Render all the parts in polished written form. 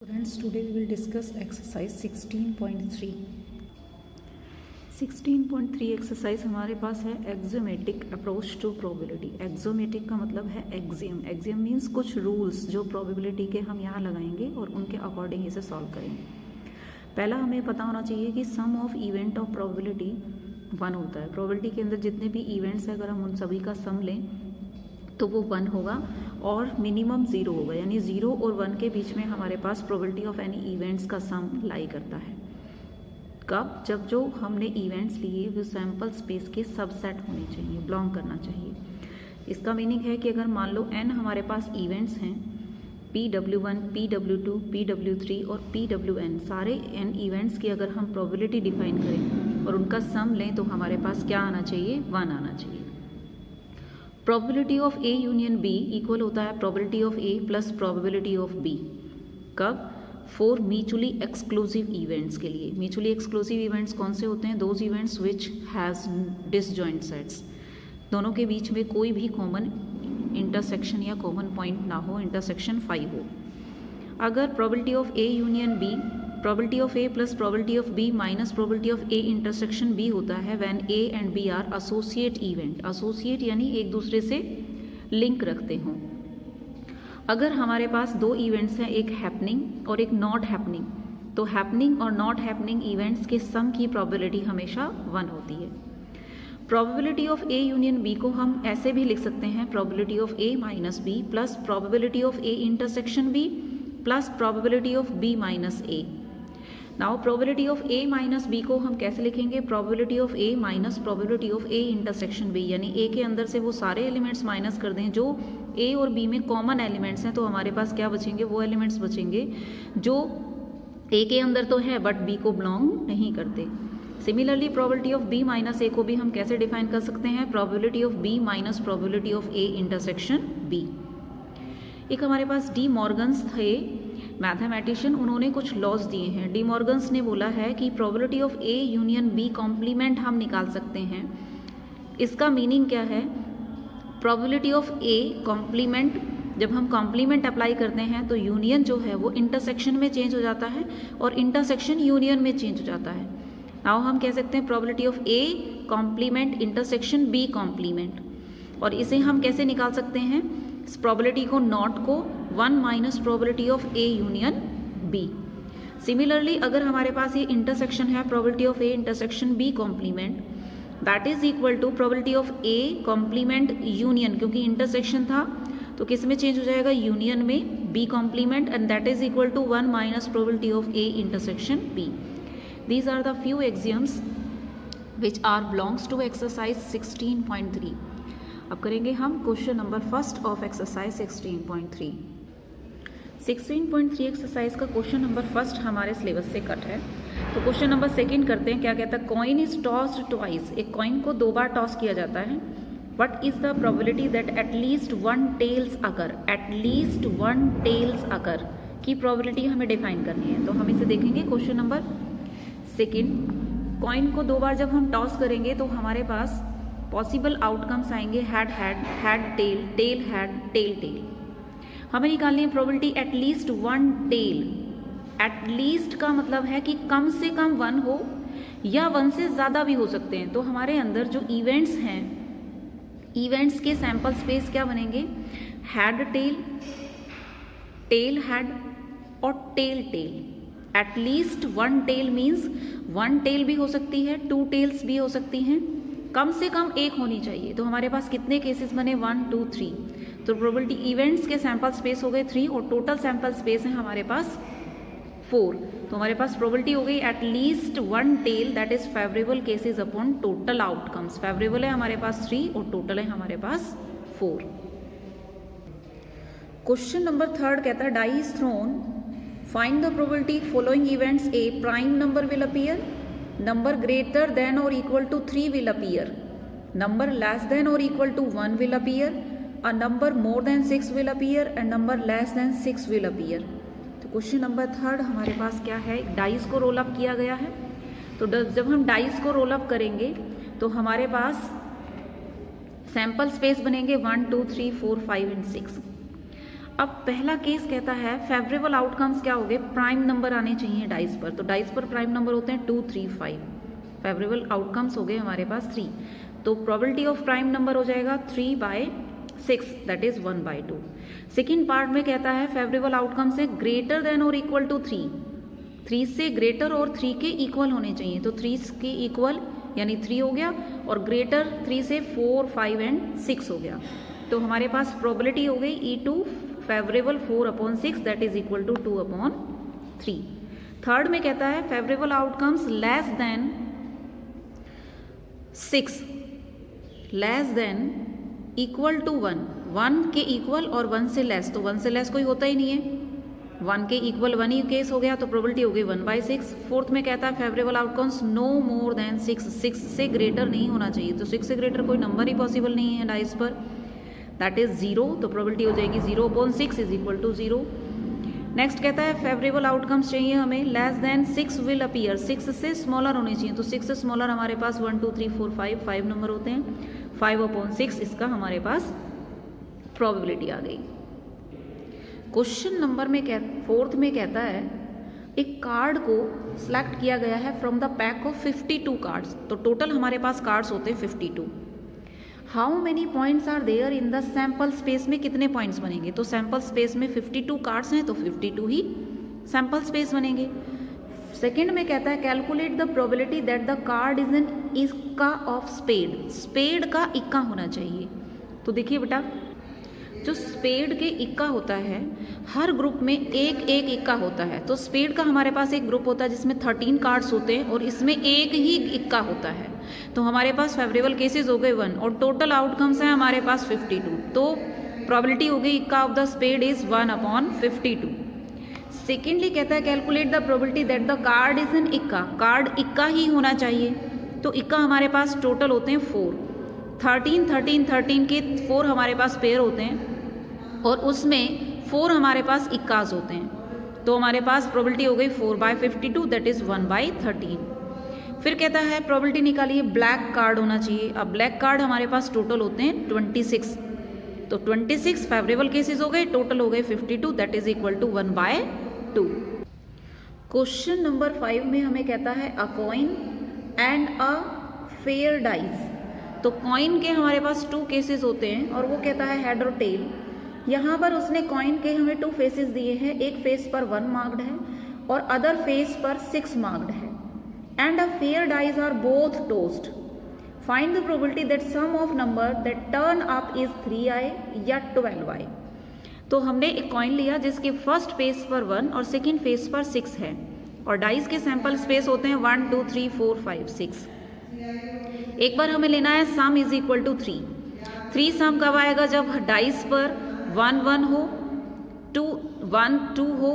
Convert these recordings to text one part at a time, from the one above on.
Students, today we will discuss exercise 16.3. 16.3 exercise हमारे पास है axiomatic approach to probability. Axiomatic का मतलब है एक्सियम। एक्सियम मीन्स कुछ रूल्स जो प्रोबेबिलिटी के हम यहाँ लगाएंगे और उनके अकॉर्डिंग इसे सॉल्व करेंगे। पहला हमें पता होना चाहिए कि सम ऑफ इवेंट ऑफ प्रोबेबिलिटी 1 होता है। प्रोबेबिलिटी के अंदर जितने भी इवेंट्स हैं अगर हम उन सभी का सम लें तो वो 1 होगा और मिनिमम 0 होगा, यानी 0 और 1 के बीच में हमारे पास प्रोबेबिलिटी ऑफ एनी इवेंट्स का सम लाई करता है। कब? जब जो हमने इवेंट्स लिए वो सैम्पल स्पेस के सबसेट होने चाहिए, बिलोंग करना चाहिए। इसका मीनिंग है कि अगर मान लो n हमारे पास इवेंट्स हैं PW1, PW2, PW3 और PWN, सारे n इवेंट्स की अगर हम प्रोबेबिलिटी डिफाइन करें और उनका सम लें तो हमारे पास क्या आना चाहिए? 1 आना चाहिए। Probability of A union B equal होता है probability of A plus probability of B। कब? फॉर म्यूचुअली एक्सक्लूसिव इवेंट्स के लिए। म्यूचुअली एक्सक्लूसिव इवेंट्स कौन से होते हैं? Those events which has disjoint sets, दोनों के बीच में कोई भी कॉमन इंटरसेक्शन या कॉमन पॉइंट ना हो, इंटरसेक्शन 5 हो। अगर probability of A union B probability of A plus probability of B minus probability of A intersection B होता है when A and B are associate event. Associate यानी एक दूसरे से लिंक रखते हों। अगर हमारे पास 2 इवेंट्स हैं, एक हैपनिंग और एक नॉट हैपनिंग, तो हैपनिंग और नॉट हैपनिंग इवेंट्स के सम की प्रोबेबिलिटी हमेशा 1 होती है। Probability of A union B को हम ऐसे भी लिख सकते हैं probability of A minus B plus probability of A intersection B plus probability of B minus A। Now probability of A minus B को हम कैसे लिखेंगे? Probability of A minus probability of A intersection B, यानी A के अंदर से वो सारे एलिमेंट्स माइनस कर दें जो A और B में कॉमन एलिमेंट्स हैं, तो हमारे पास क्या बचेंगे? वो एलिमेंट्स बचेंगे जो A के अंदर तो है बट B को बिलोंग नहीं करते। Similarly probability of B minus A को भी हम कैसे डिफाइन कर सकते हैं? Probability of B minus probability of A intersection B। एक हमारे पास डी मॉर्गन्स थे मैथमेटिशियन, उन्होंने कुछ लॉज दिए हैं। डी मॉर्गन्स ने बोला है कि probability of A union B complement हम निकाल सकते हैं। इसका मीनिंग क्या है? प्रोबेबिलिटी ऑफ A कॉम्प्लीमेंट, जब हम कॉम्प्लीमेंट अप्लाई करते हैं तो यूनियन जो है वो इंटरसेक्शन में चेंज हो जाता है और इंटरसेक्शन यूनियन में चेंज हो जाता है। नाउ हम कह सकते हैं probability of A complement intersection B complement, और इसे हम कैसे निकाल सकते हैं? इस प्रोबेबिलिटी को नॉट को 1 minus probability of A union B। Similarly अगर हमारे पास ये इंटरसेक्शन है probability of A intersection B complement, that is equal to probability of A complement union, क्योंकि इंटरसेक्शन था तो किस में चेंज हो जाएगा? यूनियन में, B complement, and that is equal to 1 minus probability of A intersection B। These are the few axioms which are belongs to exercise 16.3। अब करेंगे हम question number first of exercise 16.3। 16.3 exercise का question number first हमारे syllabus से cut है। तो question number second करते हैं। क्या कहता है? Coin is tossed twice. एक कॉइन को 2 बार टॉस किया जाता है। What is the probability that at least 1 tails occur, at least 1 tails occur की प्रोबेबिलिटी हमें डिफाइन करनी है। तो हम इसे देखेंगे क्वेश्चन नंबर सेकंड। कॉइन को 2 बार जब हम टॉस करेंगे तो हमारे पास पॉसिबल आउटकम्स आएंगे head head, head tail, tail head, tail tail. हमें निकालनी है प्रोबेबिलिटी एटलीस्ट 1 टेल। एटलीस्ट का मतलब है कि कम से कम 1 हो या 1 से ज़्यादा भी हो सकते हैं। तो हमारे अंदर जो इवेंट्स हैं, इवेंट्स के सैम्पल स्पेस क्या बनेंगे? हैड टेल, टेल हैड और tail tail. At least 1 tail means 1 tail भी हो सकती है, 2 टेल्स भी हो सकती हैं, कम से कम 1 होनी चाहिए। तो हमारे पास कितने केसेस बने? 1, 2, 3। तो प्रोबेबिलिटी इवेंट्स के सैंपल स्पेस हो गए 3 और टोटल सैंपल स्पेस है हमारे पास 4। तो हमारे पास प्रोबेबिलिटी हो गई at least 1 tail, that is favourable cases upon total outcomes. Favourable है हमारे पास 3 और टोटल है हमारे पास 4। क्वेश्चन नंबर थर्ड कहता है die is thrown, find the probability following events a prime number will appear, number greater than or equal to 3 will appear, number less than or equal to 1 will appear, a number more than 6 will appear and number less than 6 will appear। तो question number third हमारे पास क्या है? Dice को roll up किया गया है। तो जब हम डाइस को रोल अप करेंगे तो हमारे पास सैंपल स्पेस बनेंगे 1, 2, 3, 4, 5 एंड 6। अब पहला केस कहता है फेवरेबल आउटकम्स क्या हो गए, प्राइम नंबर आने चाहिए डाइस पर, तो डाइस पर प्राइम नंबर होते हैं 2, 3, 5, फेवरेबल आउटकम्स हो गए हमारे पास 3, तो प्रोबेबिलिटी ऑफ प्राइम नंबर हो जाएगा 3/6 दैट इज 1/2। सेकेंड पार्ट में कहता है फेवरेबल आउटकम्स है ग्रेटर देन और इक्वल टू 3 से ग्रेटर और 3 के इक्वल होने चाहिए, तो 3 के इक्वल यानी 3 हो गया और ग्रेटर 3 से 4, 5 एंड 6 हो गया, तो हमारे पास प्रोबेबिलिटी हो गई E2 favourable 4/6 that is equal to 2/3। Third में कहता है favourable outcomes less than 6 less than equal to 1 के इक्वल और 1 से लेस, तो 1 से लेस कोई होता ही नहीं है, 1 के इक्वल 1 ही केस हो गया, तो प्रोबेबिलिटी हो गई 1/6। फोर्थ में कहता है favourable outcomes no more than 6 से ग्रेटर नहीं होना चाहिए, तो 6 से ग्रेटर कोई नंबर ही पॉसिबल नहीं है डाइस पर, दैट इज 0, तो प्रोबेबिलिटी हो जाएगी 0/6 इज इक्वल टू 0। नेक्स्ट कहता है फेवरेबल आउटकम्स चाहिए हमें लेस देन 6 विल अपीयर, 6 से स्मॉलर होने चाहिए, तो 6 से स्मॉलर हमारे पास 1, 2, 3, 4, 5 नंबर होते हैं, 5/6 इसका हमारे पास प्रोबेबिलिटी आ गई। क्वेश्चन नंबर में फोर्थ में कहता है एक कार्ड को सिलेक्ट किया गया है from the pack of 52 cards, तो टोटल हमारे पास कार्ड्स होते हैं 52। How many points are there in the sample space, में कितने पॉइंट्स बनेंगे, तो सैम्पल स्पेस में 52 कार्ड्स हैं तो 52 ही सैम्पल स्पेस बनेंगे। सेकेंड में कहता है calculate the probability that the card is an इक्का ऑफ स्पेड, स्पेड का इक्का होना चाहिए, तो देखिए बेटा जो स्पेड के इक्का होता है हर ग्रुप में एक इक्का होता है, तो स्पेड का हमारे पास एक ग्रुप होता है जिसमें 13 कार्ड्स होते हैं और इसमें एक ही इक्का होता है, तो हमारे पास फेवरेबल केसेस हो गए 1 और टोटल आउटकम्स हैं हमारे पास 52, तो प्रोबेबिलिटी हो गई इक्का of the spade is 1/52। Secondly कहता है calculate the probability that the card is an इक्का, कार्ड इक्का ही होना चाहिए, तो इक्का हमारे पास टोटल होते हैं 4, 13 के 4 हमारे पास पेयर होते हैं और उसमें 4 हमारे पास इक्कास होते हैं, तो हमारे पास प्रोबेबिलिटी हो गई 4/52 दैट इज 1/13। फिर कहता है प्रोबेबिलिटी निकालिए ब्लैक कार्ड होना चाहिए, अब ब्लैक कार्ड हमारे पास टोटल होते हैं 26, तो 26 फेवरेबल केसेस हो गए, टोटल हो गए 52 that is equal to 1/2। Question number 5 में हमें कहता है a coin and a fair dice, तो कॉइन के हमारे पास 2 केसेस होते हैं और वो कहता है हेड और टेल। यहाँ पर उसने कॉइन के हमें 2 फेसेस दिए हैं, एक फेस पर 1 मार्क्ड है और अदर फेस पर 6 मार्क्ड है, and a fair dice are both tossed, find the probability that sum of number that turn up is 3i या 12i। तो हमने एक कॉइन लिया जिसके फर्स्ट फेस पर 1 और सेकेंड फेस पर 6 है और डाइस के सैंपल स्पेस होते हैं 1, 2, 3, 4, 5, 6। एक बार हमें लेना है सम इज इक्वल टू 3 सम कब आएगा, जब डाइस पर 1, 1 हो, 2, 1, 2 हो,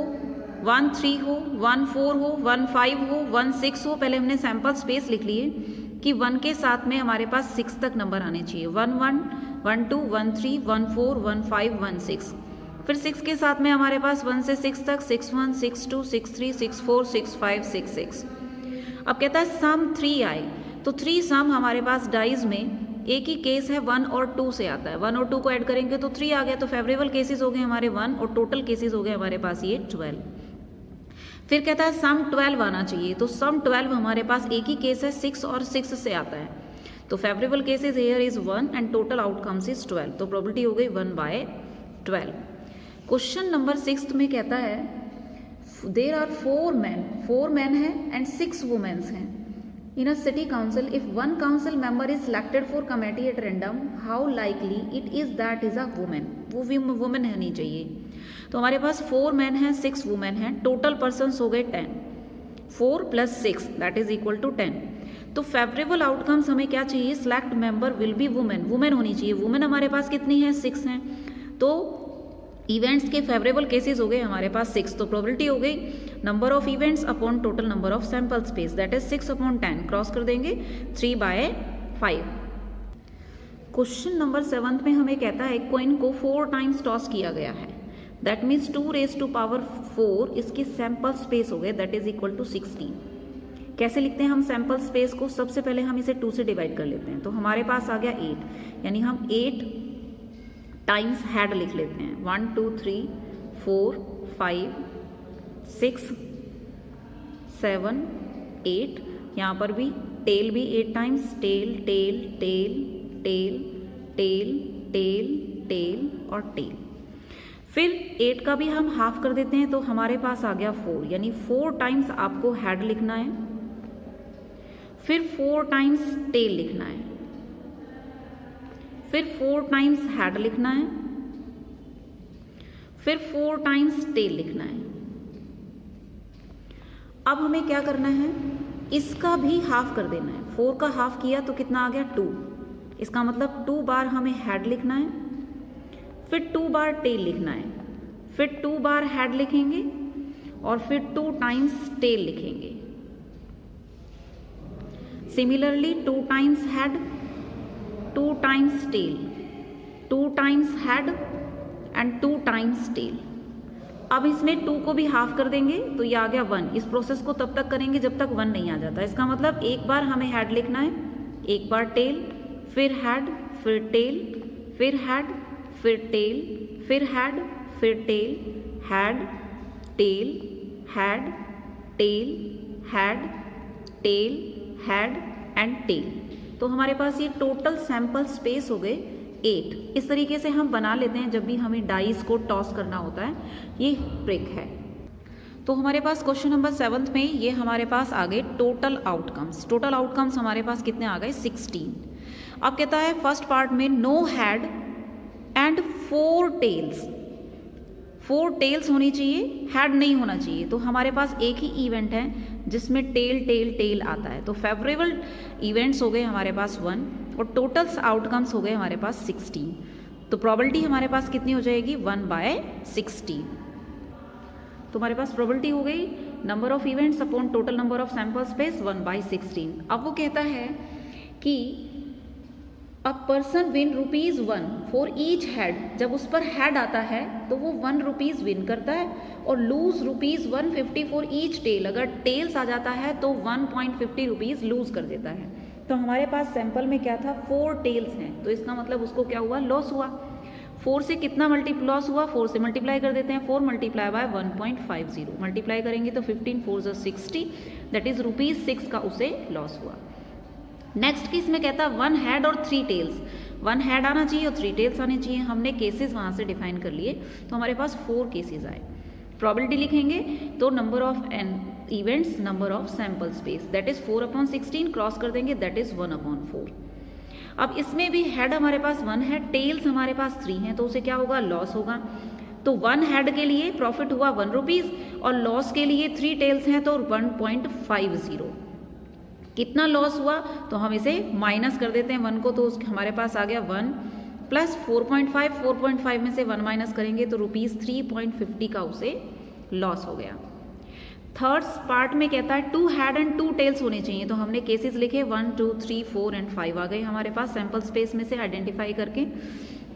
1, 3 हो, 1, 4 हो, 1, 5 हो, 1, 6 हो। पहले हमने सैंपल स्पेस लिख लिए कि 1 के साथ में हमारे पास 6 तक नंबर आने चाहिए, 1, 1, 1, 2, 1, 3, 1, 4, 1, 5, 1, 6। फिर 6 के साथ में हमारे पास 1 से 6 तक 6, 1, 6, 2, 6, 3, 6, 4, 6, 5, 6, 6। अब कहता है सम 3 आए, तो 3 सम हमारे पास डाइज में एक ही केस है 1 और 2 से आता है, 1 और 2 को ऐड करेंगे तो 3 आ गया, तो फेवरेबल केसेस हो गए हमारे 1 और टोटल केसेस हो गए हमारे पास ये 12। फिर कहता है सम 12 आना चाहिए, तो सम 12 हमारे पास एक ही केस है 6 और 6 से आता है, तो favourable cases here is 1 and total outcomes is 12, तो प्रोबेबिलिटी हो गई 1/12। क्वेश्चन नंबर 6 में कहता है देयर आर 4 मैन है एंड 6 वुमेन्स हैं in a city council. If one council member is selected for committee at random, how likely it is that is a woman, वो women होनी चाहिए। तो हमारे पास 4 मैन हैं 6 वुमेन हैं, टोटल पर्सन्स हो गए 10, 4 + 6 दैट इज इक्वल टू 10। तो फेवरेबल आउटकम्स हमें क्या चाहिए, select member will be women होनी चाहिए, वुमेन हमारे पास कितनी है 6 हैं, तो इवेंट्स के फेवरेबल केसेस हो गए हमारे पास 6, तो प्रोबेबिलिटी हो गई number of events upon total number of sample space that is 6/10, cross कर देंगे 3/5। क्वेश्चन नंबर 7 में हमें कहता है कॉइन को 4 टाइम्स टॉस किया गया है, that means 2 raised to power 4 इसकी सैंपल स्पेस हो गए दैट इज इक्वल टू 16। कैसे लिखते हैं हम सैंपल स्पेस को, सबसे पहले हम इसे 2 से डिवाइड कर लेते हैं, तो हमारे पास आ गया 8, यानी हम 8 टाइम्स हैड लिख लेते हैं, 1 2 3 4 5 6 7 8, यहाँ पर भी टेल भी 8 times, tail tail tail tail tail tail tail और टेल। फिर 8 का भी हम हाफ कर देते हैं तो हमारे पास आ गया 4, यानी 4 टाइम्स आपको हैड लिखना है, फिर 4 टाइम्स टेल लिखना है, फिर 4 टाइम्स हैड लिखना है, फिर 4 टाइम्स टेल लिखना है। अब हमें क्या करना है, इसका भी हाफ कर देना है। 4 का हाफ किया तो कितना आ गया 2, इसका मतलब 2 बार हमें हैड लिखना है, फिर 2 बार टेल लिखना है, फिर 2 बार हैड लिखेंगे और फिर 2 टाइम्स टेल लिखेंगे। Similarly 2 times head, 2 times tail, 2 times head and 2 times tail. अब इसमें 2 को भी हाफ कर देंगे तो ये आ गया 1। इस प्रोसेस को तब तक करेंगे जब तक 1 नहीं आ जाता। इसका मतलब एक बार हमें हैड लिखना है, एक बार टेल, फिर हैड, फिर टेल, फिर हैड, फिर टेल, फिर हैड, फिर tail, head, tail, head, tail, head, tail, head and tail. तो हमारे पास ये टोटल सैंपल स्पेस हो गए 8। इस तरीके से हम बना लेते हैं जब भी हमें डाइस को टॉस करना होता है। ये ट्रिक है। तो हमारे पास क्वेश्चन नंबर 7 में ये हमारे पास आ गए टोटल आउटकम्स। टोटल आउटकम्स हमारे पास कितने आ गए 16। अब कहता है फर्स्ट पार्ट में no head and 4 tails. 4 tails होनी चाहिए, हैड नहीं होना चाहिए। तो हमारे पास एक ही इवेंट है जिसमें टेल टेल टेल आता है। तो फेवरेबल इवेंट्स हो गए हमारे पास 1 और टोटल आउटकम्स हो गए हमारे पास 16। तो प्रोबेबिलिटी हमारे पास कितनी हो जाएगी 1/16। तो हमारे पास प्रोबेबिलिटी हो गई number of events upon total number of sample space 1/16। अब वो कहता है कि a person win ₹1 for each had. जब उस पर हैड आता है तो वो 1 रुपीज़ विन करता है और लूज ₹150 फॉर ईच टेल। अगर टेल्स आ जाता है तो 1.50 रुपीज़ लूज कर देता है। तो हमारे पास सैंपल में क्या था 4 टेल्स हैं, तो इसका मतलब उसको क्या हुआ लॉस हुआ। 4 से कितना लॉस हुआ, 4 से मल्टीप्लाई कर देते हैं। 4 मल्टीप्लाई बाय 1.50 मल्टीप्लाई करेंगे तो 15 4 = 60, दैट इज ₹6 का उसे लॉस हुआ। नेक्स्ट केस में कहता है 1 हैड और 3 टेल्स। 1 हैड आना चाहिए और 3 टेल्स आने चाहिए। हमने केसेस वहाँ से डिफाइन कर लिए तो हमारे पास 4 केसेस आए। प्रोबेबिलिटी लिखेंगे तो number of an events, number of sample space, that is 4/16 cross कर देंगे, दैट इज 1/4। अब इसमें भी हेड हमारे पास 1 है, टेल्स हमारे पास 3 हैं, तो उसे क्या होगा लॉस होगा। तो 1 हेड के लिए प्रॉफिट हुआ 1 रुपीज़ और लॉस के लिए 3 टेल्स हैं तो 1.50। कितना लॉस हुआ तो हम इसे माइनस कर देते हैं 1 को, तो हमारे पास आ गया 1 प्लस 4.5, 4.5 में से 1 माइनस करेंगे तो ₹3.50 का उसे लॉस हो गया। थर्ड पार्ट में कहता है 2 हैड एंड 2 टेल्स होने चाहिए। तो हमने केसेस लिखे 1 2 3 4 एंड 5 आ गए हमारे पास सैंपल स्पेस में से आइडेंटिफाई करके।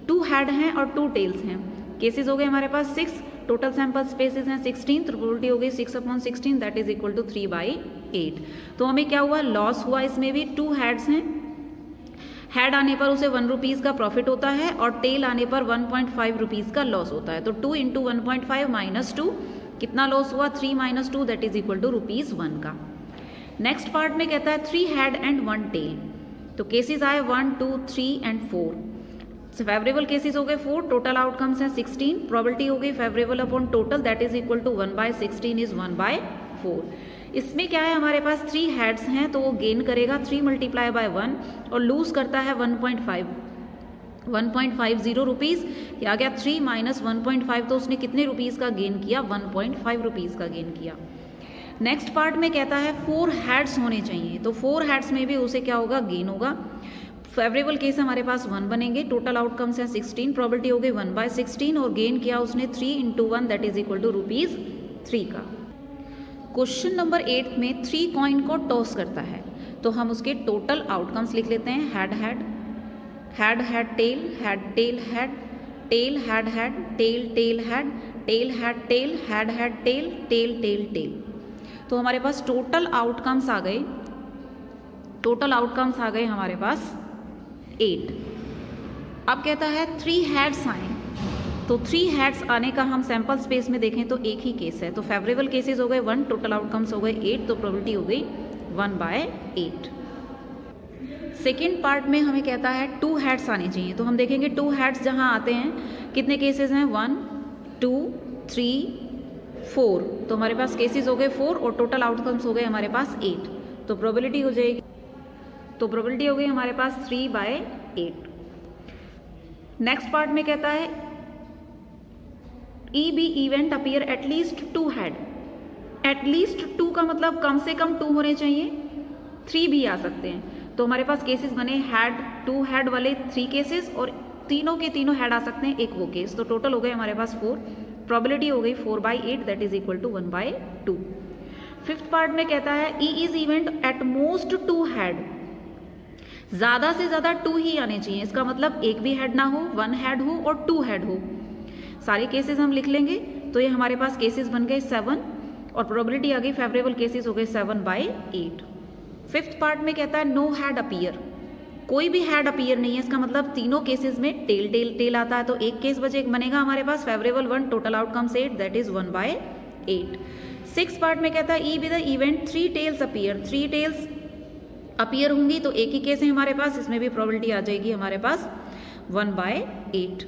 2 हैड हैं और 2 टेल्स हैं। केसेस हो गए हमारे पास 6, टोटल सैंपल स्पेसेस हैं 16, तो प्रोबेबिलिटी हो गई 6/16, दैट इज इक्वल टू 3/8। तो हमें क्या हुआ लॉस हुआ, इसमें भी 2 हैड्स हैं। हैड आने पर उसे 1 रुपीज़ का प्रॉफिट होता है और टेल आने पर 1.5 रुपीज़ का लॉस होता है। तो 2 × 1.5 - 2 कितना लॉस हुआ 3 - 2, दैट इज इक्वल टू ₹1 का। नेक्स्ट पार्ट में कहता है 3 हैड एंड 1 टेल। तो केसेस आए 1 2 3 एंड 4। फेवरेबल केसेस हो गए 4, टोटल आउटकम्स हैं 16। प्रोबेबिलिटी हो गई favourable upon total, that is equal to 1/16 is 1/4। इसमें क्या है हमारे पास 3 हैड्स हैं तो वो गेन करेगा 3 × 1 और लूज करता है 1.50 रुपीज़। आ गया 3 - 1.5, तो उसने कितने रुपीज़ का गेन किया 1.5 रुपीज़ का गेन किया। नेक्स्ट पार्ट में कहता है 4 हैड्स होने चाहिए। तो 4 हैड्स में भी उसे क्या होगा गेन होगा। फेवरेबल केस हमारे पास 1 बनेंगे, टोटल आउटकम्स हैं 16, प्रोबेबिलिटी हो गई 1/16 और गेन किया उसने 3 × 1, दैट इज इक्वल टू ₹3 का। क्वेश्चन नंबर 8 में 3 कॉइन को टॉस करता है तो हम उसके टोटल आउटकम्स लिख लेते हैं। Head head, head head tail, head tail head, tail head head, tail tail head, tail head tail, head head tail, tail tail tail. तो हमारे पास टोटल आउटकम्स आ गए, टोटल आउटकम्स आ गए हमारे पास 8। अब कहता है 3 हेड्स आए, तो 3 हेड्स आने का हम सैंपल स्पेस में देखें तो एक ही केस है, तो फेवरेबल केसेस हो गए 1, टोटल आउटकम्स हो गए 8, तो प्रोबेबिलिटी हो गई 1/8। सेकेंड पार्ट में हमें कहता है 2 हेड्स आने चाहिए, तो हम देखेंगे 2 हेड्स जहाँ आते हैं कितने केसेस हैं, 1, 2, 3, 4, तो हमारे पास केसेस हो गए 4 और टोटल आउटकम्स हो गए हमारे पास 8, तो प्रोबेबिलिटी हो जाएगी, तो प्रोबेबिलिटी हो गई हमारे पास 3/8। नेक्स्ट पार्ट में कहता है E be event appear at least 2 head, at least 2 का मतलब कम से कम 2 होने चाहिए, 3 भी आ सकते हैं, तो हमारे पास केसेस बने हेड 2 हेड वाले 3 केसेस और तीनों के तीनों हेड आ सकते हैं एक वो केस, तो टोटल हो गए हमारे पास 4, प्रोबेबिलिटी हो गई 4/8 that is equal to 1/2। Fifth part में कहता है E is event at most 2 head, ज्यादा से ज्यादा 2 ही आने चाहिए, इसका मतलब एक भी हेड ना हो, 1 हेड हो और 2 हेड हो, सारे केसेस हम लिख लेंगे, तो ये हमारे पास केसेस बन गए 7 और प्रोबेबिलिटी आ गई फेवरेबल केसेस हो गए 7/8। फिफ्थ पार्ट में कहता है नो हेड अपीयर, कोई भी हेड अपीयर नहीं है, इसका मतलब तीनों केसेस में टेल आता है, तो एक केस बनेगा हमारे पास favourable 1, total outcomes 8 that is 1/8। Six part में कहता है E be the event 3 tails appear, 3 tails appear होंगी तो एक ही केस है हमारे पास, इसमें भी प्रोबेबिलिटी आ जाएगी हमारे पास 1/8।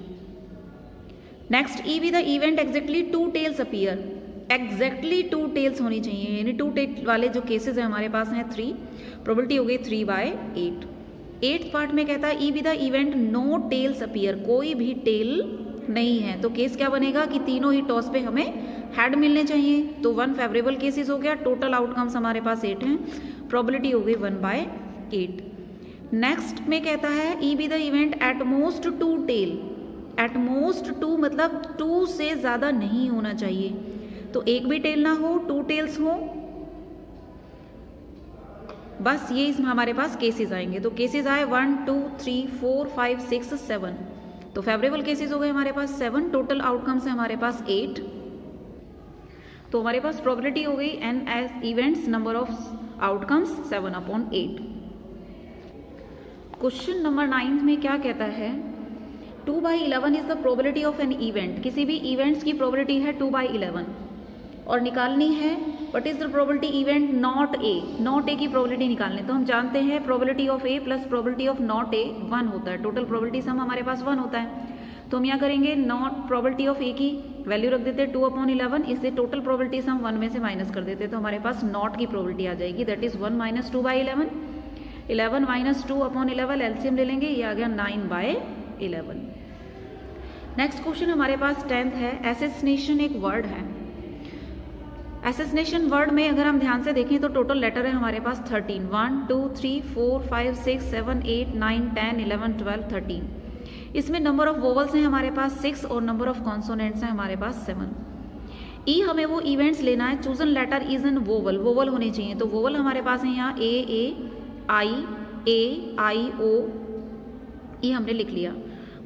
Next E be the event exactly 2 tails appear, exactly 2 tails होनी चाहिए, यानी 2 टेल वाले जो केसेस है हमारे पास हैं 3, प्रोबेबिलिटी हो गई 3/8। एट्थ पार्ट में कहता है E be the event no tails appear, कोई भी टेल नहीं है, तो केस क्या बनेगा कि तीनों ही टॉस पे हमें हेड मिलने चाहिए, तो 1 फेवरेबल केसेस हो गया, टोटल आउटकम्स हमारे पास 8 हैं, प्रोबेबिलिटी हो गई 1/8। नेक्स्ट में कहता है E be the event at most 2 tail, at most 2 मतलब 2 से ज़्यादा नहीं होना चाहिए, तो एक भी टेल ना हो, 2 टेल्स हो, बस ये इसमें हमारे पास केसेस आएंगे, तो केसेस आए 1, 2, 3, 4, 5, 6, 7, तो फेवरेबल केसेस हो गए हमारे पास 7, टोटल आउटकम्स है हमारे पास 8, तो हमारे पास प्रोबेबिलिटी हो गई an as events number of outcomes 7/8। Question number 9 में क्या कहता है 2/11 is the probability of an event, किसी भी इवेंट्स की प्रोबेबिलिटी है 2/11 और निकालनी है what is the probability event not a की प्रोबेबिलिटी निकालनी, तो हम जानते हैं probability of A plus probability of not ए 1 होता है, टोटल प्रोबेबिलिटी सम हमारे पास 1 होता है, तो हम यहाँ करेंगे नॉट प्रोबेबिलिटी ऑफ ए की वैल्यू रख देते हैं 2/11, इससे टोटल प्रोबेबिलिटी सम 1 में से माइनस कर देते हैं, तो हमारे पास नॉट की प्रोबेबिलिटी आ जाएगी दैट इज 1 - 2/11, 11 - 2/11 एलसीएम ले लेंगे, ये आ गया 9/11। नेक्स्ट क्वेश्चन हमारे पास 10th है, एसेसिनेशन एक वर्ड है, एसेसिनेशन वर्ड में अगर हम ध्यान से देखें तो टोटल लेटर है हमारे पास 13, 1, 2, 3, 4, 5, 6, 7, 8, 9, 10, 11, 12, 13, इसमें नंबर ऑफ वोवल्स हैं हमारे पास 6 और नंबर ऑफ कॉन्सोनेंट्स हैं हमारे पास 7। ई हमें वो इवेंट्स लेना है, chosen letter is an vowel, vowel होने चाहिए, तो वोवल हमारे पास है यहाँ आई ओ ई हमने लिख लिया,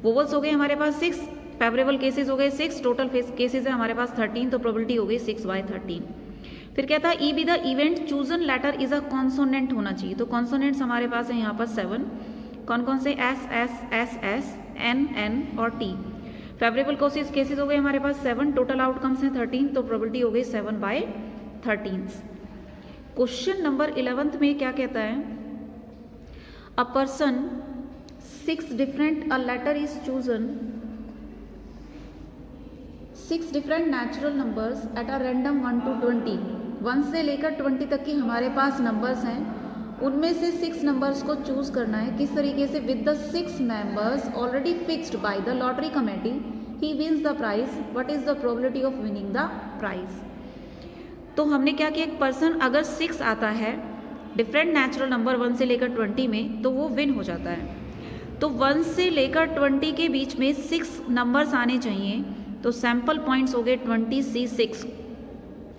वोवल्स हो गए हमारे पास 6, फेवरेबल केसेस हो गए 6, टोटल केसेस है हमारे पास 13, तो प्रोबेबिलिटी हो गई 6/13। फिर कहता है E be the event chosen letter is a consonant होना चाहिए, तो कॉन्सोनेंट्स हमारे पास है यहाँ पर 7, कौन कौन से एस, एन और टी, फेवरेबल केसेस हो गए हमारे पास 7, टोटल आउटकम्स हैं 13, तो प्रोबेबिलिटी हो गई 7/13। क्वेश्चन नंबर 11 में क्या कहता है a person 6 different a letter is chosen 6 different natural numbers at a random 1 to 20, 1 से लेकर 20 तक की हमारे पास नंबर्स हैं, उनमें से 6 नंबर्स को चूज करना है, किस तरीके से with the 6 members already fixed by the lottery committee ही wins the prize, what is the probability of winning the prize. तो हमने क्या किया, एक पर्सन अगर 6 आता है डिफरेंट नेचुरल नंबर 1 से लेकर 20 में, तो वो विन हो जाता है, तो 1 से लेकर 20 के बीच में 6 नंबर्स आने चाहिए, तो सैंपल पॉइंट्स हो गए 20C6,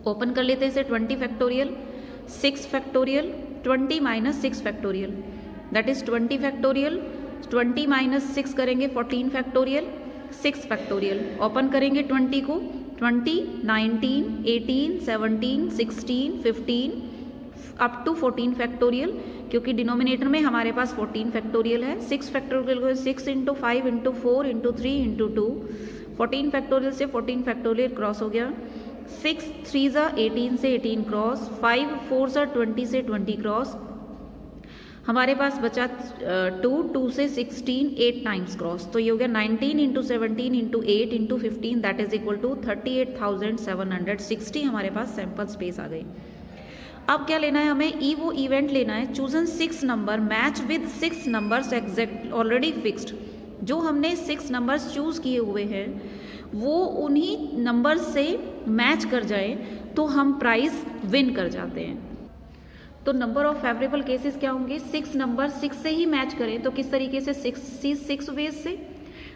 ओपन कर लेते हैं इसे 20 factorial 6 factorial 20 - 6 factorial that is 20 factorial, 20 - 6 करेंगे 14 फैक्टोरियल 6 फैक्टोरियल, ओपन करेंगे 20 को 20, 19, 18, 17, 16, 15, अप टू 14 फैक्टोरियल, क्योंकि डिनोमिनेटर में हमारे पास 14 फैक्टोरियल है। 6 फैक्टोरियल को 6 into 5 into 4 into 3 into 2, 14 factorial से 14 फैक्टोरियल क्रॉस हो गया। 6 3 ज़ा 18 से 18 क्रॉस, 5 4 ज़ा 20 से 20 क्रॉस, हमारे पास बचा 2 से 16 8 टाइम्स क्रॉस, तो ये हो गया 19 into 17 into 8 into 15 that is equal to 38,760 हमारे पास सैंपल स्पेस आ गई। अब क्या लेना है हमें, वो इवेंट लेना है chosen 6 number match with 6 numbers exact already fixed. जो हमने 6 नंबर्स चूज किए हुए हैं वो उन्हीं नंबर से मैच कर जाए तो हम प्राइस विन कर जाते हैं। तो नंबर ऑफ फेवरेबल केसेस क्या होंगे, 6 नंबर 6 से ही मैच करें तो किस तरीके से, 6 वेज से,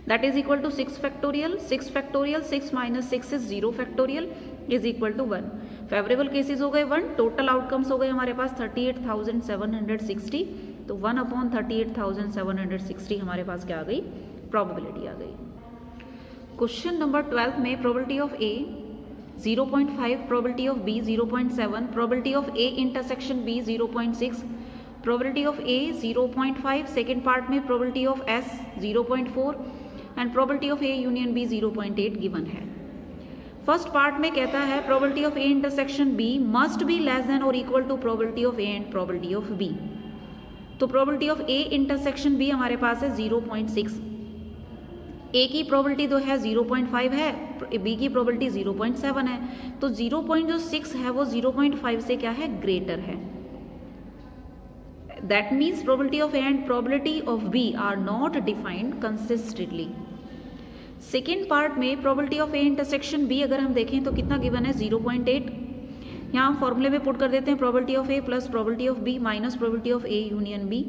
that is equal to 6 factorial, 6 factorial 6 minus 6 is 0 factorial is equal to 1। Favourable cases हो गए 1, टोटल आउटकम्स हो गए हमारे पास 38,760, तो 1/38,760 हमारे पास क्या आ गई, प्रोबेबिलिटी आ गई। क्वेश्चन नंबर 12 में probability of A 0.5, probability of B 0.7, probability of A intersection B 0.6, probability of A 0.5, second part में probability of S 0.4 and probability of A union B 0.8 given है। फर्स्ट पार्ट में कहता है probability of A intersection B must be less than और equal to probability of A and probability of B. तो probability of A intersection B हमारे पास है 0.6, ए की प्रोबेबिलिटी तो है 0.5 है, बी की प्रोबेबिलिटी 0.7 है, तो 0.6 है वो 0.5 से क्या है, ग्रेटर है। That means probability of A and probability of B are not defined consistently. Second part में probability of A intersection B अगर हम देखें तो कितना गिवन है, 0.8। यहाँ हम फॉर्मूले में पुट कर देते हैं probability of A plus probability of B minus probability of A union B,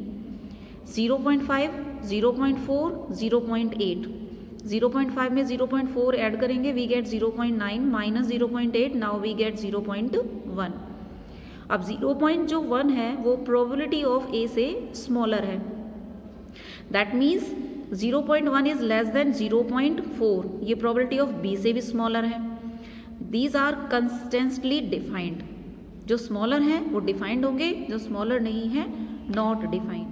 0.5 0.4 0.8, 0.5 में 0.4 ऐड करेंगे we get 0.9 minus 0.8 now we get 0.1। अब 0.1 है वो प्रोबेबिलिटी ऑफ ए से स्मॉलर है, that means 0.1 is less than 0.4, ये प्रोबेबिलिटी ऑफ बी से भी स्मॉलर है। दीज आर कंसिस्टेंटली डिफाइंड, जो स्मॉलर हैं वो डिफाइंड होंगे, जो स्मॉलर नहीं है नॉट डिफाइंड।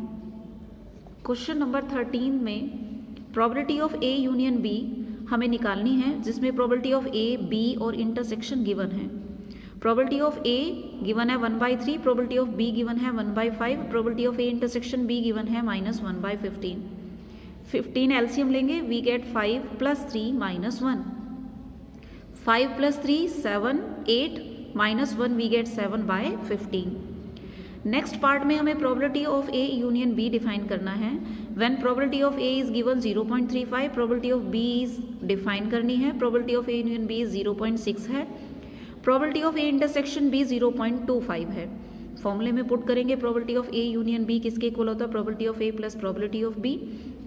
क्वेश्चन नंबर 13 में probability of A union B हमें निकालनी है, जिसमें प्रोबेबिलिटी ऑफ ए बी और इंटरसेक्शन गिवन है। प्रोबेबिलिटी ऑफ ए गिवन है 1/3, प्रोबेबिलिटी ऑफ बी गिवन है 1/5, probability of A intersection B given है -1/15। 15 एलसीएम लेंगे we get 5 + 3 -1, 5 + 3 7 8 -1 we get 7/15। Next part में हमें probability of A union B define करना है। When probability of A is given 0.35, probability of B is define करनी है, probability of A union B 0.6 है, probability of A intersection B 0.25 है। फॉर्मूले में पुट करेंगे probability of A union B किसके इक्वल होता है, probability of A plus probability of B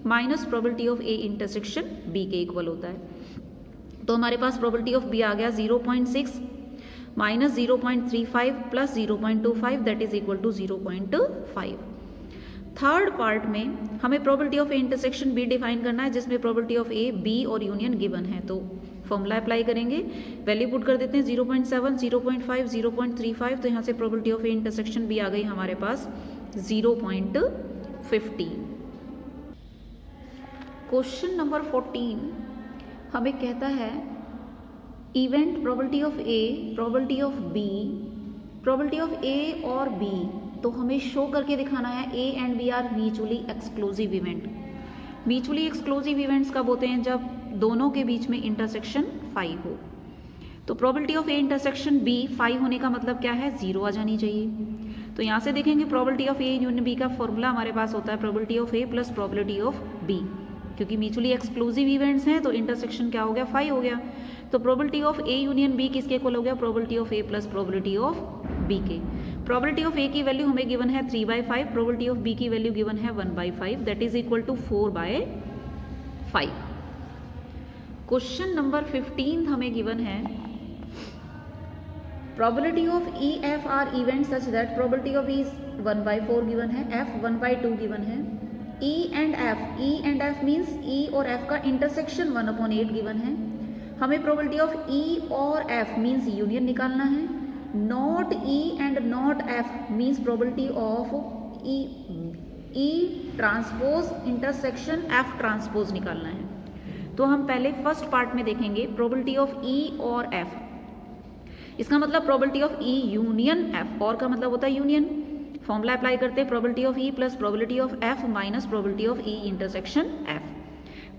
minus probability of A intersection B के इक्वल होता है। तो हमारे पास प्रोबेबिलिटी ऑफ बी आ गया 0.6 minus 0.35 plus 0.25 that is equal to 0.5। Third part में हमें probability of A intersection B define करना है, जिसमें प्रोबेबिलिटी ऑफ ए बी और यूनियन गिवन है। तो फॉर्मूला अप्लाई करेंगे, वैल्यू पुट कर देते हैं 0.7 0.5 0.35, तो यहाँ से probability of A intersection B आ गई हमारे पास 0.15। क्वेश्चन नंबर 14 हमें कहता है event probability of A, probability of B, probability of A और बी, तो हमें शो करके दिखाना है A and B are mutually exclusive event. Mutually exclusive events कब होते हैं, जब दोनों के बीच में इंटरसेक्शन 5 हो। तो probability of A intersection B 5 होने का मतलब क्या है, 0 आ जानी चाहिए। तो यहाँ से देखेंगे probability of A union B का फॉर्मूला हमारे पास होता है probability of A plus probability of B, क्योंकि म्यूचुअली एक्सक्लूसिव इवेंट्स हैं तो इंटरसेक्शन क्या हो गया, 5 हो गया। तो probability of A union B किसके इक्वल हो गया, probability of A plus probability of B के। प्रोबेबिलिटी ऑफ ए की वैल्यू हमें गिवन है 3/5, प्रोबेबिलिटी ऑफ बी की वैल्यू गिवन है 1/5 that is equal to 4/5। Question number 15 हमें गिवन है probability of E F are event such that probability of E 1/4 given है, F 1/2 given है। E and F means ई और F का intersection 1/8 given है। हमें प्रोबेबिलिटी ऑफ ई और एफ मीन्स यूनियन निकालना है। Not E and not F means probability of E transpose intersection F transpose निकालना है। तो हम पहले फर्स्ट पार्ट में देखेंगे प्रोबेबिलिटी ऑफ ई और एफ। इसका मतलब probability of E union F, और का मतलब होता है यूनियन। फॉर्मूला अप्लाई करते हैं probability of E plus probability of F minus probability of E intersection F,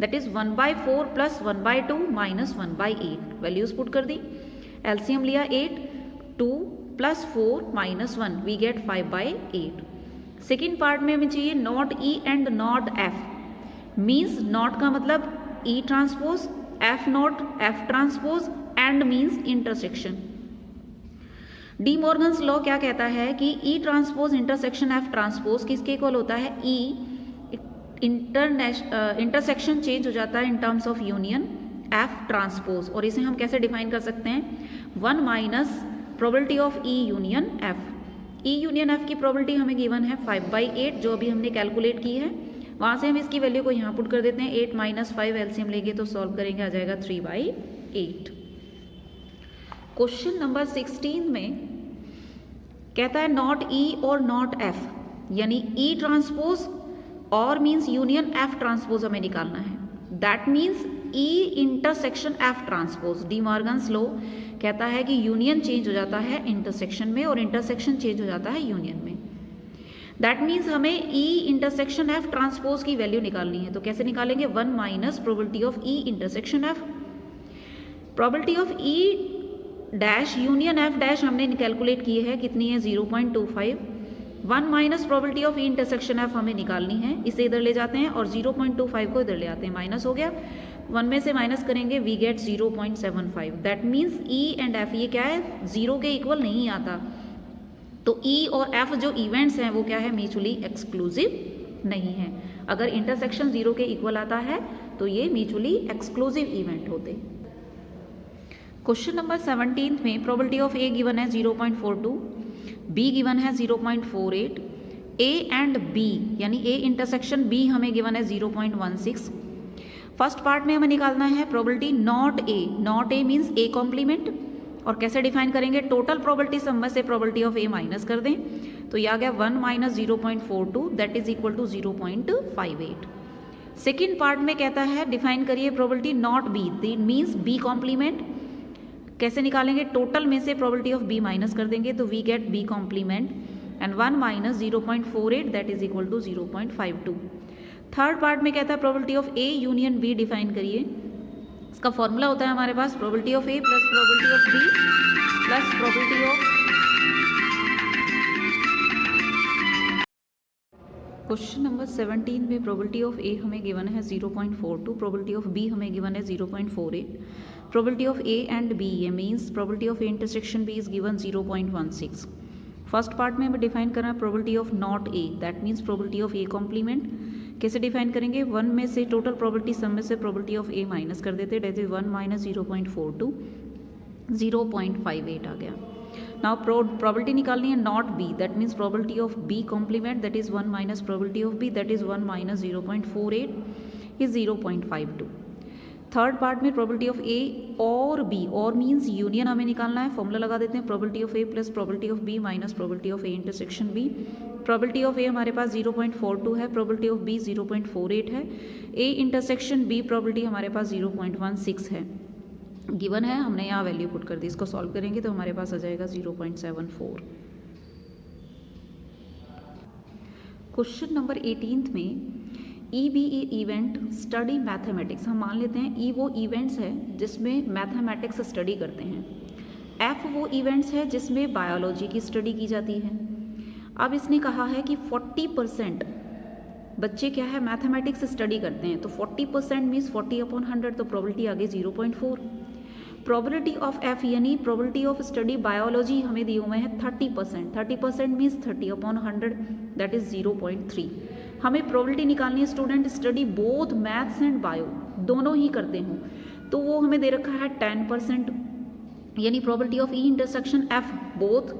that is 1/4 plus 1/2 minus 1/8। Values put कर दी, एलसीएम लिया 8, 2 plus 4 minus 1, we get 5/8। Second part में हमें चाहिए not E and not F, means not का मतलब E transpose, F not F transpose, and means intersection. De Morgan's law क्या कहता है कि ई ट्रांसपोज इंटरसेक्शन एफ ट्रांसपोज किसके इक्वल होता है, ई इंटरसेक्शन चेंज हो जाता है in terms of union F transpose, और इसे हम कैसे डिफाइन कर सकते हैं, 1 minus probability of E union F. E union F की प्रोबेबिलिटी हमें गिवन है 5/8 जो अभी हमने कैलकुलेट की है, वहाँ से हम इसकी वैल्यू को यहाँ पुट कर देते हैं, 8 माइनस 5 एलसीएम लेंगे तो सॉल्व करेंगे आ जाएगा 3/8। क्वेश्चन नंबर 16 में कहता है नॉट ई और नॉट एफ, यानी ई ट्रांसपोज और मीन्स यूनियन एफ ट्रांसपोज हमें निकालना है। That means E intersection F transpose. D Morgan's law कहता है कि यूनियन चेंज हो जाता है इंटरसेक्शन में और इंटरसेक्शन चेंज हो जाता है यूनियन में। दैट मीन्स हमें ई इंटरसेक्शन एफ ट्रांसपोज की वैल्यू निकालनी है, तो कैसे निकालेंगे, 1 minus probability of E intersection F, probability of E dash union F dash हमने कैलकुलेट की है, कितनी है 0.25, 1 minus probability of E intersection F हमें निकालनी है, इसे इधर ले जाते हैं और 0.25 को इधर ले आते हैं, माइनस हो गया, 1 में से माइनस करेंगे we get 0.75। That means E and F ये क्या है, 0 के इक्वल नहीं आता, तो ई और एफ जो इवेंट्स हैं वो क्या है, म्यूचुअली एक्सक्लूसिव नहीं है। अगर इंटरसेक्शन 0 के इक्वल आता है तो ये म्यूचुअली एक्सक्लूसिव इवेंट होते। क्वेश्चन नंबर 17 में प्रोबेबिलिटी ऑफ ए गिवन है 0.42, बी गिवन है 0.48, ए एंड बी यानी ए इंटरसेक्शन बी हमें गिवन है 0.16। फर्स्ट पार्ट में हमें निकालना है probability not A. Not A means A complement, और कैसे डिफाइन करेंगे, टोटल प्रोबेबिलिटी सम में से प्रोबेबिलिटी ऑफ ए माइनस कर दें, तो यह आ गया 1 minus 0.42 that is equal to 0.58। Second part में कहता है डिफाइन करिए probability not B, means B complement. कैसे निकालेंगे, टोटल में से प्रोबेबिलिटी ऑफ बी माइनस कर देंगे तो we get B complement, and 1 minus 0.48 that is equal to 0.52। Third part में कहता है probability of A union B define करिए। इसका फॉर्मूला होता है हमारे पास probability of A plus probability of B plus probability of. Question number 17 में प्रोबेबिलिटी ऑफ ए हमें गिवन है 0.42, प्रोबेबिलिटी ऑफ बी हमें गिवन है 0.48, probability of A and B ये means probability of A intersection B is given 0.16। First part में हमें define करना है probability of not A, that means probability of A complement. कैसे define करेंगे, 1 में से टोटल प्रोबेबिलिटी सम में से प्रोबेबिलिटी ऑफ ए माइनस कर देते, डेट इज 1 माइनस 0.42 0.58 आ गया। नाउ प्रोबेबिलिटी निकालनी है not B, that means probability of B complement, that is 1 minus probability of B, that is 1 minus 0.48 is 0.52। Third part में probability of A और B, और means union हमें निकालना है, formula लगा देते हैं probability of A plus probability of B minus probability of A intersection B. Probability of A हमारे पास 0.42 है, प्रोबेबिलिटी ऑफ बी 0.48 है, ए इंटरसेक्शन बी प्रोबेबिलिटी हमारे पास 0.16 है, गिवन है, हमने यहाँ वैल्यू पुट कर दी। इसको सॉल्व करेंगे तो हमारे पास आ जाएगा 0.74। क्वेश्चन नंबर 18 में E be E event study mathematics, हम मान लेते हैं ई वो इवेंट्स है जिसमें मैथमेटिक्स स्टडी करते हैं, एफ वो इवेंट्स है जिसमें बायोलॉजी की स्टडी की जाती है। अब इसने कहा है कि 40% बच्चे क्या है मैथमेटिक्स स्टडी करते हैं, तो 40% मीन्स 40/100, तो प्रोबेबिलिटी आगे 0.4। प्रोबेबिलिटी ऑफ एफ यानी प्रोबेबिलिटी ऑफ स्टडी बायोलॉजी हमें दिए हुए हैं 30%, 30% मीन्स 30/100 दैट इज 0.3। हमें प्रोबेबिलिटी निकालनी है student study both maths and bio दोनों ही करते हों, तो वो हमें दे रखा है 10%, यानी probability of E intersection F both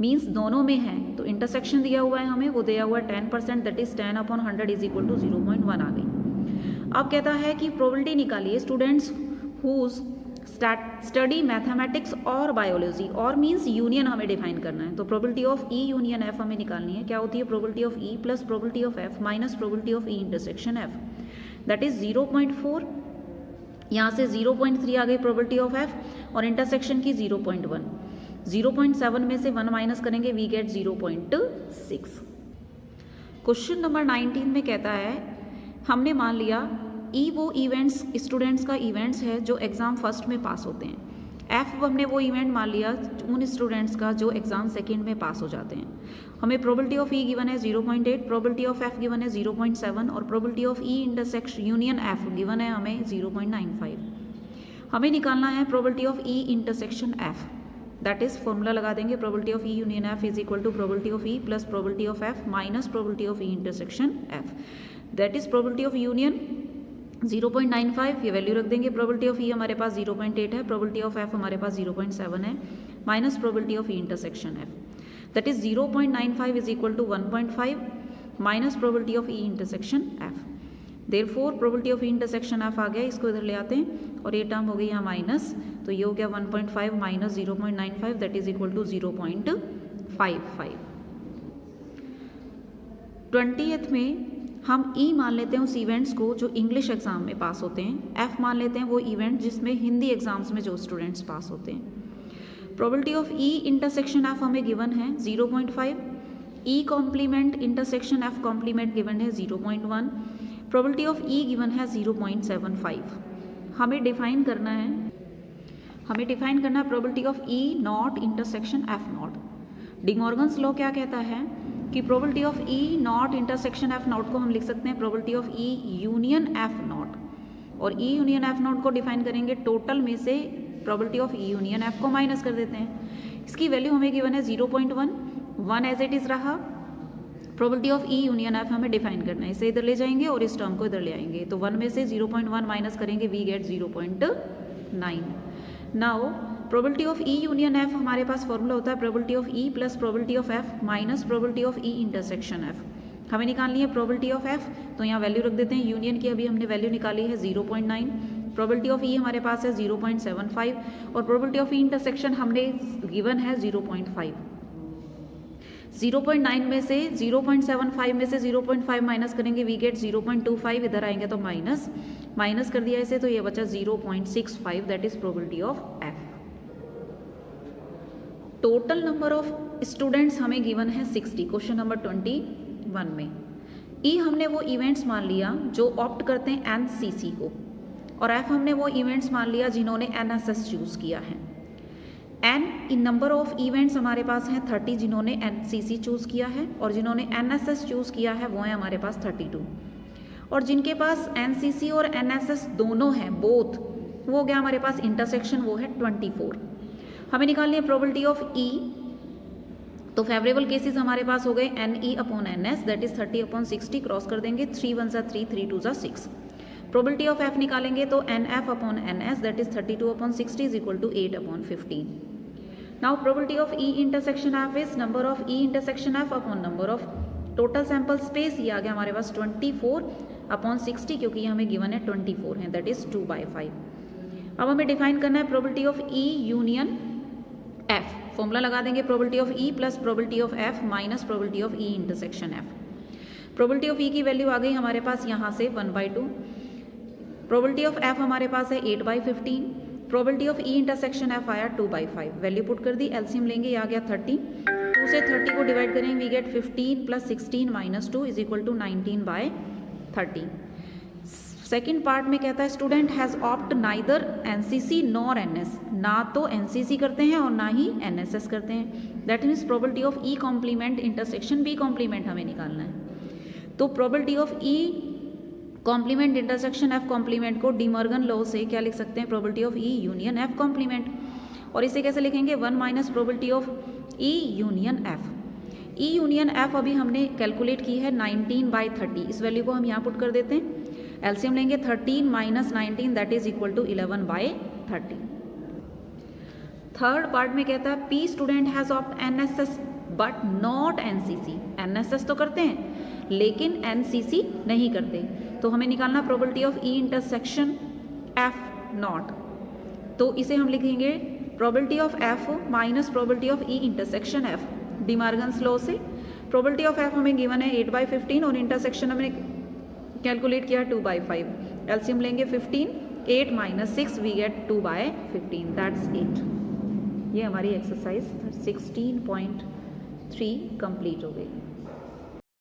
means दोनों में है, तो इंटरसेक्शन दिया हुआ है हमें, वो दिया हुआ है 10% that is 10/100 is equal to 0.1 आ गई। अब कहता है कि प्रोबेबिलिटी निकालिए स्टूडेंट्स हुज स्टडी मैथमेटिक्स और बायोलॉजी, और मीन्स यूनियन हमें डिफाइन करना है। तो probability of E union F हमें निकालनी है। क्या होती है? Probability of E plus probability of F minus probability of E intersection F, that is 0.4, यहाँ से 0.3 आ गई प्रोबेबिलिटी ऑफ एफ, और इंटरसेक्शन की 0.1, 0.7 में से 1 माइनस करेंगे, वी गेट 0.6। क्वेश्चन नंबर 19 में कहता है हमने मान लिया ई वो इवेंट्स स्टूडेंट्स का इवेंट्स है जो एग्ज़ाम फर्स्ट में पास होते हैं, एफ हमने वो इवेंट मान लिया उन स्टूडेंट्स का जो एग्ज़ाम सेकंड में पास हो जाते हैं। हमें प्रोबेबिलिटी ऑफ ई गिवन है 0.8, प्रोबेबिलिटी ऑफ एफ गिवन है 0.7 और probability of E intersection union F given है हमें 0.95। हमें निकालना है probability of E intersection F, that is formula लगा देंगे, probability of E union F is equal to probability of E plus probability of F minus probability of E intersection F, that is probability of union 0.95, ये value रख देंगे। Probability of ई हमारे पास 0.8 है, probability of F हमारे पास 0.7 है, minus probability of E intersection F, that is 0.95 is equal to 1.5 minus probability of E intersection F. Therefore probability of E intersection F आ गया, इसको इधर ले आते हैं और ये टर्म हो गई यहाँ माइनस, तो ये हो गया 1.5 minus 0.95 that is equal to 0.55। 20th में हम ई मान लेते हैं उस इवेंट्स को जो इंग्लिश एग्जाम में पास होते हैं, एफ मान लेते हैं वो इवेंट जिसमें हिंदी एग्जाम्स में जो स्टूडेंट्स पास होते हैं। Probability of E intersection F हमें गिवन है 0.5, E complement intersection F complement given है 0.1, प्रोबेबिलिटी ऑफ ई गिवन है 0.75। हमें डिफाइन करना है probability of E not intersection F not. De Morgan's law क्या कहता है कि probability of E not intersection F not को हम लिख सकते हैं probability of E union F not, और ई यूनियन एफ नॉट को डिफाइन करेंगे टोटल में से probability of E union F को माइनस कर देते हैं। इसकी वैल्यू हमें गिवन है 0.1, 1 एज इट इज रहा। Probability of E union F हमें डिफाइन करना है, इसे इधर ले जाएंगे और इस टर्म को इधर ले आएंगे, तो 1 में से 0.1 माइनस करेंगे, we get 0.9। Now probability of E union F हमारे पास फॉर्मूला होता है probability of E plus probability of F minus probability of E intersection F. हमें निकालनी है प्रोबेबिलिटी ऑफ एफ, तो यहाँ वैल्यू रख देते हैं। यूनियन की अभी हमने वैल्यू निकाली है 0.9, प्रोबेबिलिटी ऑफ ई हमारे पास है 0.75 और प्रोबेबिलिटी ऑफ ई इंटरसेक्शन हमने गिवन है 0.5। 0.9 में से 0.75 में से 0.5 माइनस करेंगे, वी गेट 0.25, इधर आएंगे तो माइनस कर दिया इसे, तो ये बचा 0.65 that is probability of F. Total number of students हमें गिवन है 60 क्वेश्चन नंबर 21 में। ई हमने वो इवेंट्स मान लिया जो ऑप्ट करते हैं एनसीसी को, और एफ हमने वो इवेंट्स मान लिया जिन्होंने एनएसएस चूज किया है। एन इन नंबर ऑफ इवेंट्स हमारे पास हैं 30 जिन्होंने एनसीसी चूज किया है, और जिन्होंने एनएसएस चूज किया है वो है हमारे पास 32, और जिनके पास एनसीसी और एनएसएस दोनों हैं बोथ, वो हो गया हमारे पास इंटरसेक्शन, वो है 24। हमें निकालनी है प्रोबेबिलिटी ऑफ ई, तो फेवरेबल केसेस हमारे पास हो गए n E upon n S that is 30/60, cross कर देंगे, 3 1 3 3 2 6। प्रोबेबिलिटी ऑफ एफ निकालेंगे तो n F upon n S that is 32/60 is equal to 8/15। Now probability of E intersection F is number of E intersection F upon number of total sample space, ये आ गया हमारे पास 24/60 क्योंकि ये हमें given है 24 है, दैट इज 2/5। अब हमें डिफाइन करना है probability of E union F, formula लगा देंगे probability of E plus probability of F minus probability of E intersection F. Probability of E की वैल्यू आ गई हमारे पास यहाँ से 1/2, प्रोबेबिलिटी ऑफ एफ हमारे पास है 8/15, probability of E intersection F आया 2/5, वैल्यू पुट कर दी, एलसीएम लेंगे, ये आ गया 30, 2 से 30 को डिवाइड करेंगे, we get 15 + 16 - 2 is equal to 19/30। Second part में कहता है student has opt neither NCC nor NS, ना तो एनसीसी करते हैं और ना ही एनएसएस करते हैं, that means probability of E complement intersection B complement हमें निकालना है। तो probability of E complement intersection F complement को डिमॉर्गन लॉ से क्या लिख सकते हैं, probability of E union F complement, और इसे कैसे लिखेंगे 1 minus probability of E union F. E union F अभी हमने कैलकुलेट की है 19/30, इस वैल्यू को हम यहाँ पुट कर देते हैं, एलसीएम लेंगे 13 - 19 that is equal to 11/30। Third part में कहता है P student has opt NSS but not NCC, NSS तो करते हैं लेकिन एनसीसी नहीं करते, तो हमें निकालना probability of E intersection F not. तो इसे हम लिखेंगे probability of F minus probability of E intersection F, De Morgan's law से। प्रोबेबिलिटी ऑफ एफ हमें गिवन है 8/15 और इंटरसेक्शन हमने कैलकुलेट किया 2/5। एलसीएम लेंगे 15, 8 - 6 वी गेट 2/15, दैट्स 8। ये हमारी एक्सरसाइज 16.3 कंप्लीट हो गई।